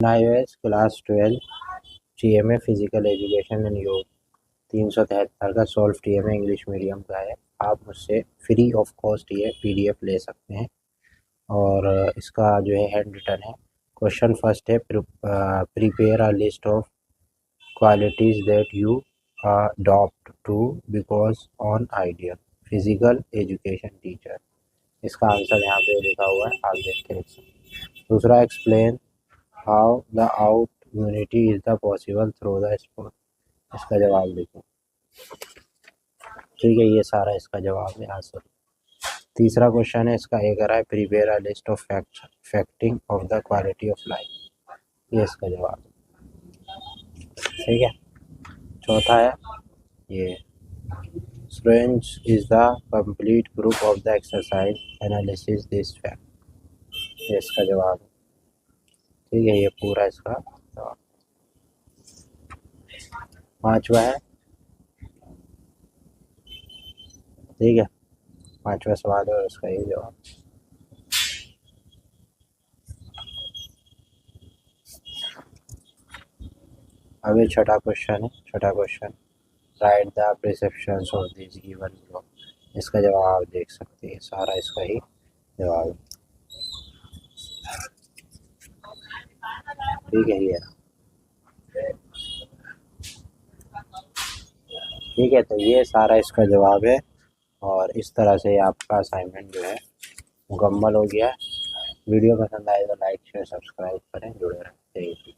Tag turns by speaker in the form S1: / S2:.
S1: iOS class 12 TMA physical education and योग 373 का solve TMA English medium का है। आप मुझसे फ्री ऑफ कॉस्ट ये PDF ले सकते हैं और इसका जो है हैंड रिटन है। क्वेश्चन फर्स्ट है, prepare a list of qualities that you adopt to because on ideal physical education teacher. इसका आंसर यहाँ पे लिखा हुआ है, आप देख के लिख सकते हैं। दूसरा, explain how the out unity is the possible through the sport. इसका जवाब लिखो। ठीक है, ये सारा इसका जवाब है आंसर। तीसरा क्वेश्चन है, इसका एक है, prepare a list of affecting of the quality of life. ये इसका जवाब है। ठीक है, चौथा है ये, Strange is the complete group of the exercise analysis this fact। ये इसका जवाब है। ठीक है, ये पूरा इसका जवाब। पांचवा है, ठीक है, पांचवा सवाल है और इसका ये जवाब। अभी छठा क्वेश्चन है। छठा question, right the perceptions of this given block. इसका जवाब आप देख सकते हैं, सारा इसका ही जवाब है। ठीक है, ये ठीक है, तो ये सारा इसका जवाब है और इस तरह से आपका असाइनमेंट जो है मुकम्मल हो गया है। वीडियो पसंद आए तो लाइक शेयर सब्सक्राइब करें, जुड़े रहें।